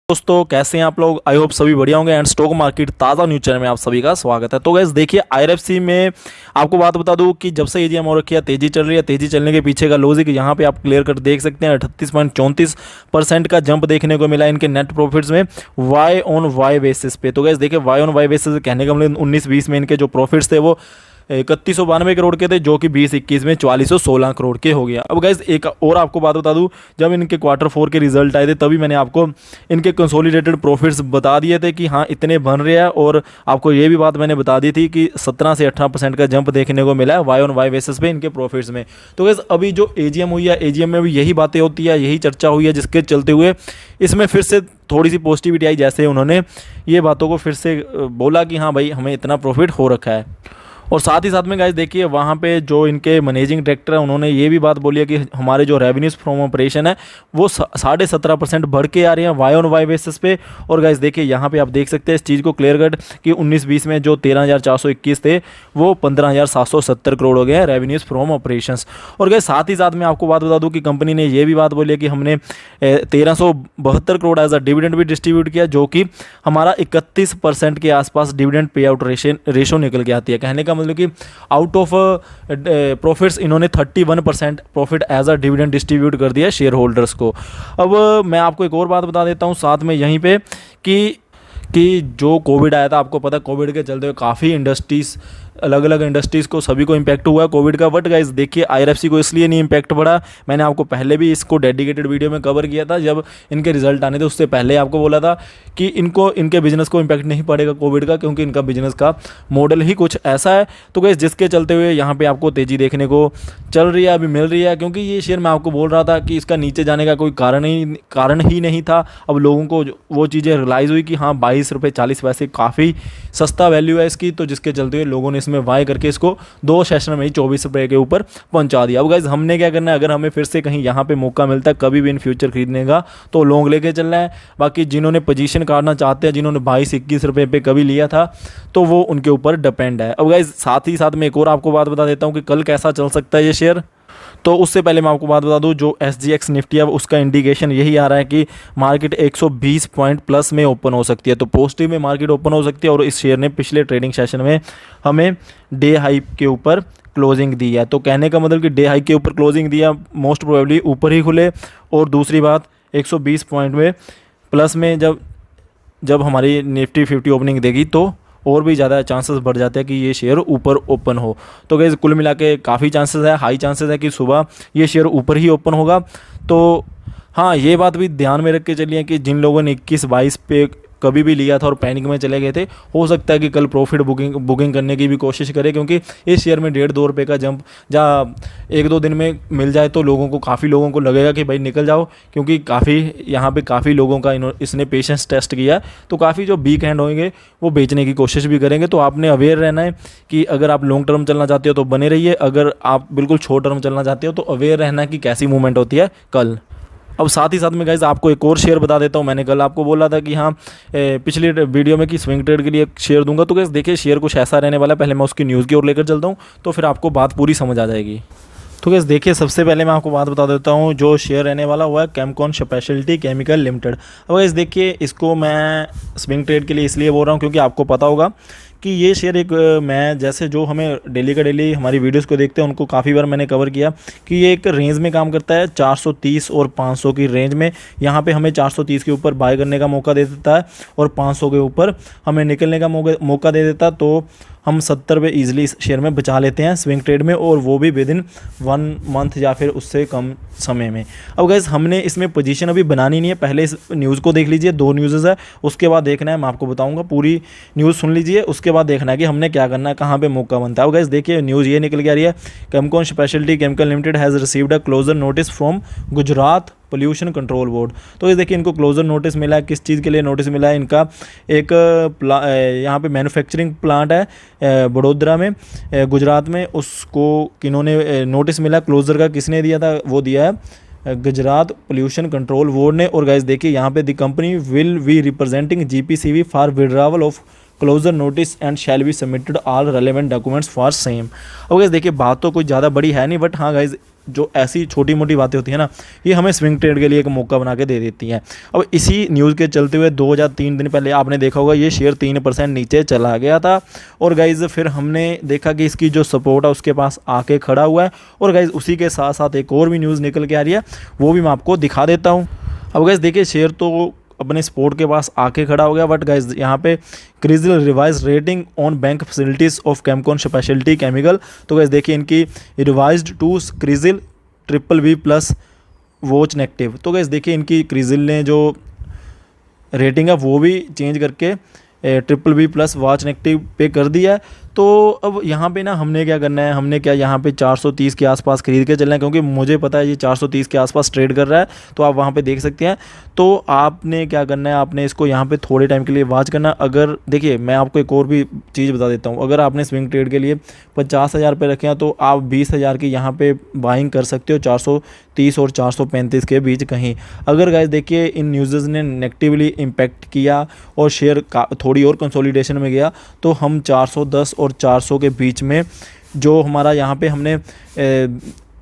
दोस्तों कैसे हैं आप लोग। आई होप सभी बढ़िया होंगे। एंड स्टॉक मार्केट ताज़ा न्यूज चैनल में आप सभी का स्वागत है। तो गाइस देखिए आईआरएफसी में आपको बात बता दूं कि जब से एजीएम हो रखी है तेजी चल रही है। तेजी चलने के पीछे का लॉजिक यहाँ पे आप क्लियर कर देख सकते हैं। 38.34% का जंप देखने को मिला इनके नेट प्रॉफिट्स में वाई ऑन वाई बेसिस पे। तो गाइस देखिए वाई ऑन वाई बेसिस कहने का मतलब 19-20 में इनके जो प्रॉफिट्स थे वो 3192 करोड़ के थे, जो कि 20-21 में 4416 करोड़ के हो गया। अब गाइज एक और आपको बात बता दूं, जब इनके Q4 के रिजल्ट आए थे तभी मैंने आपको इनके कंसोलिडेटेड प्रॉफिट्स बता दिए थे कि हाँ इतने बन रहे हैं। और आपको ये भी बात मैंने बता दी थी कि 17 से 18% का जंप देखने को मिला है वाई ऑन वाई बेसिस पे इनके प्रॉफिट्स में। तो गाइज अभी जो एजीएम हुई है, एजीएम में भी यही बातें होती है, यही चर्चा हुई है, जिसके चलते हुए इसमें फिर से थोड़ी सी पॉजिटिविटी आई। जैसे उन्होंने ये बातों को फिर से बोला कि हाँ भाई हमें इतना प्रॉफिट हो रखा है। और साथ ही साथ में गाइस देखिए वहाँ पे जो इनके मैनेजिंग डायरेक्टर है उन्होंने ये भी बात बोली है कि हमारे जो रेवेन्यूज़ फ्रॉम ऑपरेशन है वो 17.5% बढ़ के आ रही हैं वाई ऑन वाई बेसिस पे। और गाइस देखिए यहाँ पे आप देख सकते हैं इस चीज़ को क्लियर कट कि 19-20 में जो 13,421 थे वो 15,770 करोड़ हो गए हैं रेवेन्यूज़ फ्रॉम ऑपरेशंस। और गाइस साथ ही साथ में आपको बात बता दूँ कि कंपनी ने ये भी बात बोली है कि हमने 1372 करोड़ एज अ डिविडेंड भी डिस्ट्रीब्यूट किया, जो कि हमारा 31% के आसपास डिविडेंड पे आउट रेशो निकल के आती है। कहने का मतलब कि आउट ऑफ प्रॉफिट्स इन्होंने 31% profit as a dividend distribute कर दिया शेयर होल्डर्स को। अब मैं आपको एक और बात बता देता हूं साथ में यहीं पे कि जो कोविड आया था, आपको पता है कोविड के चलते हुए काफ़ी इंडस्ट्रीज़, अलग अलग इंडस्ट्रीज़ को सभी को इम्पैक्ट हुआ है कोविड का। बट गाइस देखिए आईआरएफसी को इसलिए नहीं इम्पैक्ट पड़ा। मैंने आपको पहले भी इसको डेडिकेटेड वीडियो में कवर किया था, जब इनके रिजल्ट आने थे उससे पहले आपको बोला था कि इनके बिजनेस को इम्पैक्ट नहीं पड़ेगा कोविड का, क्योंकि इनका बिजनेस का मॉडल ही कुछ ऐसा है। तो गाइस जिसके चलते हुए यहाँ पर आपको तेज़ी देखने को चल रही है, अभी मिल रही है। क्योंकि ये शेयर मैं आपको बोल रहा था कि इसका नीचे जाने का कोई कारण ही नहीं था। अब लोगों को वो चीज़ें रियलाइज़ हुई कि हाँ 22 रुपये 40 पैसे काफ़ी सस्ता वैल्यू है इसकी, तो जिसके चलते हुए लोगों ने इसमें बाय करके इसको 2 सेशन में ही 24 रुपये के ऊपर पहुंचा दिया। अब गाइज हमने क्या करना है, अगर हमें फिर से कहीं यहाँ पे मौका मिलता है कभी भी इन फ्यूचर खरीदने का तो लॉन्ग लेके चलना है। बाकी जिन्होंने पोजीशन काटना चाहते हैं, जिन्होंने 22-21 रुपये पे कभी लिया था, तो वो उनके ऊपर डिपेंड है। अब गाइज साथ ही साथ में एक और आपको बात बता देता हूँ कि कल कैसा चल सकता है ये शेयर। तो उससे पहले मैं आपको बात बता दूं, जो SGX निफ्टी है उसका इंडिकेशन यही आ रहा है कि मार्केट 120 पॉइंट प्लस में ओपन हो सकती है। तो पॉजिटिव में मार्केट ओपन हो सकती है। और इस शेयर ने पिछले ट्रेडिंग सेशन में हमें डे हाई के ऊपर क्लोजिंग दी है। तो कहने का मतलब कि डे हाई के ऊपर क्लोजिंग दिया, मोस्ट प्रोबेबली ऊपर ही खुले। और दूसरी बात 120 पॉइंट में प्लस में जब हमारी निफ्टी 50 ओपनिंग देगी तो और भी ज़्यादा चांसेस बढ़ जाते हैं कि ये शेयर ऊपर ओपन हो। तो गाइस कुल मिला के काफ़ी चांसेस है, हाई चांसेस है कि सुबह ये शेयर ऊपर ही ओपन होगा। तो हाँ ये बात भी ध्यान में रख के चलिए कि जिन लोगों ने 21-22 पे कभी भी लिया था और पैनिक में चले गए थे, हो सकता है कि कल प्रॉफिट बुकिंग करने की भी कोशिश करें। क्योंकि इस शेयर में 1.5-2 रुपये का जंप जहाँ 1-2 दिन में मिल जाए तो काफ़ी लोगों को लगेगा कि भाई निकल जाओ। क्योंकि यहाँ पे काफ़ी लोगों का इसने पेशेंस टेस्ट किया, तो काफ़ी जो वीक हैंड होंगे वो बेचने की कोशिश भी करेंगे। तो आपने अवेयर रहना है कि अगर आप लॉन्ग टर्म चलना चाहते हो तो बने रहिए, अगर आप बिल्कुल शॉर्ट टर्म चलना चाहते हो तो अवेयर रहना है कि कैसी मूवमेंट होती है कल। अब साथ ही साथ में गाइज आपको एक और शेयर बता देता हूँ। मैंने कल आपको बोला था कि हाँ पिछली वीडियो में कि स्विंग ट्रेड के लिए एक शेयर दूंगा। तो गाइज देखिए शेयर कुछ ऐसा रहने वाला है। पहले मैं उसकी न्यूज़ की ओर लेकर चलता हूँ तो फिर आपको बात पूरी समझ आ जाएगी। तो गाइस देखिए सबसे पहले मैं आपको बात बता देता हूँ, जो शेयर रहने वाला हुआ है केमकॉन स्पेशलिटी केमिकल लिमिटेड। अब गाइस देखिए इसको मैं स्विंग ट्रेड के लिए इसलिए बोल रहा हूँ क्योंकि आपको पता होगा कि ये शेयर एक मैं जैसे जो हमें डेली हमारी वीडियोस को देखते हैं उनको काफ़ी बार मैंने कवर किया कि ये एक रेंज में काम करता है 430 और 500 की रेंज में। यहाँ पे हमें 430 के ऊपर बाय करने का मौका दे देता है और 500 के ऊपर हमें निकलने का मौका दे देता, तो हम 70 रुपये ईजिली इस शेयर में बचा लेते हैं स्विंग ट्रेड में, और वो भी विद इन 1 मंथ या फिर उससे कम समय में। अब गाइस हमने इसमें पोजीशन अभी बनानी नहीं है, पहले इस न्यूज़ को देख लीजिए, 2 न्यूज़ है, उसके बाद देखना है, मैं आपको बताऊंगा, पूरी न्यूज़ सुन लीजिए, उसके बाद देखना है कि हमने क्या करना है, कहाँ पे मौका बनता है। अब गाइस देखिए न्यूज़ ये निकल के आ रही है, Chemcon speciality chemical limited has received a closure notice from Gujarat pollution control board. तो ये देखिए इनको क्लोजर नोटिस मिला है। किस चीज़ के लिए नोटिस मिला है? इनका एक यहाँ पे मैन्युफैक्चरिंग प्लांट है बड़ोदरा में गुजरात में, उसको किन्होंने नोटिस मिला क्लोजर का, किसने दिया था? वो दिया है गुजरात पोल्यूशन कंट्रोल बोर्ड ने। और गाइस देखिए यहाँ पे the company will be representing GPCB for withdrawal of closure notice and shall be submitted all relevant documents for same. अब गाइस देखिए बात तो कुछ ज़्यादा बड़ी है नहीं, बट हाँ गाइस जो ऐसी छोटी मोटी बातें होती है ना, ये हमें स्विंग ट्रेड के लिए एक मौका बना के दे देती हैं। अब इसी न्यूज़ के चलते हुए 2 या 3 दिन पहले आपने देखा होगा ये शेयर 3% नीचे चला गया था, और गाइज़ फिर हमने देखा कि इसकी जो सपोर्ट है उसके पास आके खड़ा हुआ है। और गाइज़ उसी के साथ साथ एक और भी न्यूज़ निकल के आ रही है, वो भी मैं आपको दिखा देता हूँ। अब गाइज़ देखिए, शेयर तो अपने सपोर्ट के पास आके खड़ा हो गया, बट गाइज यहाँ पे CRISIL revise rating on bank facilities of Camcon specialty chemical. तो गाइज देखिए, इनकी revised to CRISIL BBB+ watch negative. तो गाइज देखिए, इनकी क्रिजिल ने जो रेटिंग है वो भी चेंज करके BBB+ वॉच नेगेटिव पे कर दिया है। तो अब यहाँ पे ना हमने क्या करना है, हमने क्या यहाँ पे 430 के आसपास खरीद के चलना है, क्योंकि मुझे पता है ये 430 के आसपास ट्रेड कर रहा है, तो आप वहाँ पे देख सकते हैं। तो आपने क्या करना है, आपने इसको यहाँ पे थोड़े टाइम के लिए वॉच करना। अगर देखिए, मैं आपको एक और भी चीज़ बता देता हूँ, अगर आपने स्विंग ट्रेड के लिए 50,000 रुपये रखे हैं तो आप 20,000 की यहाँ पे बाइंग कर सकते हो 430 और 435 के बीच कहीं। अगर गाइस देखिए, इन न्यूज़ ने नेगेटिवली इम्पैक्ट किया और शेयर थोड़ी और कंसोलिडेशन में गया, तो हम 410 और 400 के बीच में, जो हमारा यहाँ पे हमने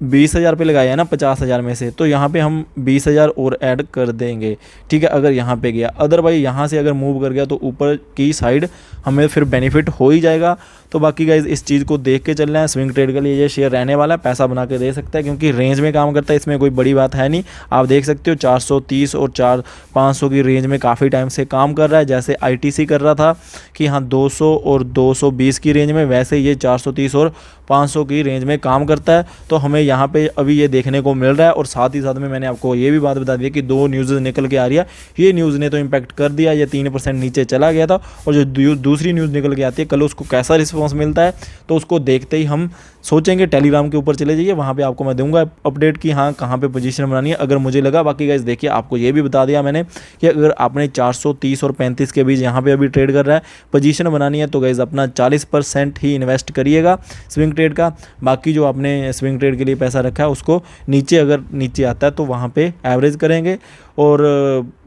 20,000 रुपये लगाया है ना 50,000 में से, तो यहाँ पे हम 20,000 और ऐड कर देंगे, ठीक है। अगर यहाँ पे गया, अदरवाइज यहाँ से अगर मूव कर गया तो ऊपर की साइड हमें फिर बेनिफिट हो ही जाएगा। तो बाकी गाइज इस चीज़ को देख के चलना है। स्विंग ट्रेड के लिए ये शेयर रहने वाला है, पैसा बना के दे सकता है, क्योंकि रेंज में काम करता है, इसमें कोई बड़ी बात है नहीं। आप देख सकते हो 430 और 500 की रेंज में काफ़ी टाइम से काम कर रहा है। जैसे ITC कर रहा था कि हाँ 200 और 220 की रेंज में, वैसे ये 430 और 500 की रेंज में काम करता है। तो हमें यहाँ पे अभी ये देखने को मिल रहा है। और साथ ही साथ में मैंने आपको ये भी बात बता दी कि 2 न्यूज़ निकल के आ रही है, ये न्यूज़ ने तो इम्पैक्ट कर दिया, ये 3% नीचे चला गया था। और जो दूसरी न्यूज़ निकल के आती है, कल उसको कैसा रिस्पॉन्स मिलता है, तो उसको देखते ही हम सोचेंगे। टेलीग्राम के ऊपर चले जाइए, वहाँ पे आपको मैं दूंगा अपडेट कि हाँ कहाँ पे पोजीशन बनानी है, अगर मुझे लगा। बाकी गाइस देखिए, आपको ये भी बता दिया मैंने कि अगर आपने 430 और 35 के बीच यहाँ पे अभी ट्रेड कर रहा है, पोजीशन बनानी है, तो गाइस अपना 40% ही इन्वेस्ट करिएगा स्विंग ट्रेड का। बाकी जो आपने स्विंग ट्रेड के लिए पैसा रखा है उसको नीचे, अगर नीचे आता है तो वहाँ पे एवरेज करेंगे। और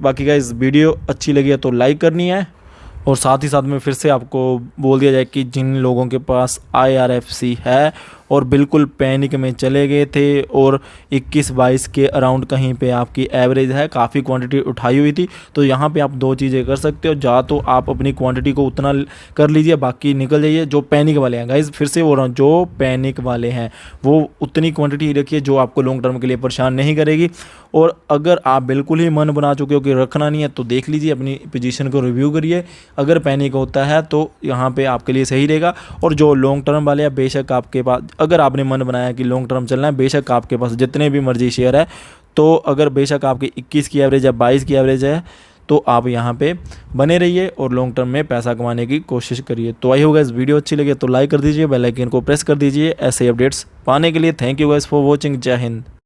बाकी गाइस वीडियो अच्छी लगी है तो लाइक करनी है। और साथ ही साथ में फिर से आपको बोल दिया जाए कि जिन लोगों के पास IRFC है और बिल्कुल पैनिक में चले गए थे और 21-22 के अराउंड कहीं पे आपकी एवरेज है, काफ़ी क्वांटिटी उठाई हुई थी, तो यहाँ पे आप 2 चीज़ें कर सकते हो। या तो आप अपनी क्वांटिटी को उतना कर लीजिए, बाकी निकल जाइए। जो पैनिक वाले हैं गाइज, फिर से बोल रहा हूँ, जो पैनिक वाले हैं वो उतनी क्वांटिटी रखिए जो आपको लॉन्ग टर्म के लिए परेशान नहीं करेगी। और अगर आप बिल्कुल ही मन बना चुके हो कि रखना नहीं है, तो देख लीजिए, अपनी पोजीशन को रिव्यू करिए। अगर पैनिक होता है तो यहाँ पे आपके लिए सही रहेगा। और जो लॉन्ग टर्म वाले हैं, बेशक आपके पास, अगर आपने मन बनाया कि लॉन्ग टर्म चलना है, बेशक आपके पास जितने भी मर्जी शेयर है, तो अगर बेशक आपकी 21 की एवरेज या 22 की एवरेज है, तो आप यहाँ पे बने रहिए और लॉन्ग टर्म में पैसा कमाने की कोशिश करिए। तो आई होगा, इस वीडियो अच्छी लगे तो लाइक कर दीजिए, बेल आइकन को प्रेस कर दीजिए ऐसे अपडेट्स पाने के लिए। Thank you guys for watching. जय हिंद।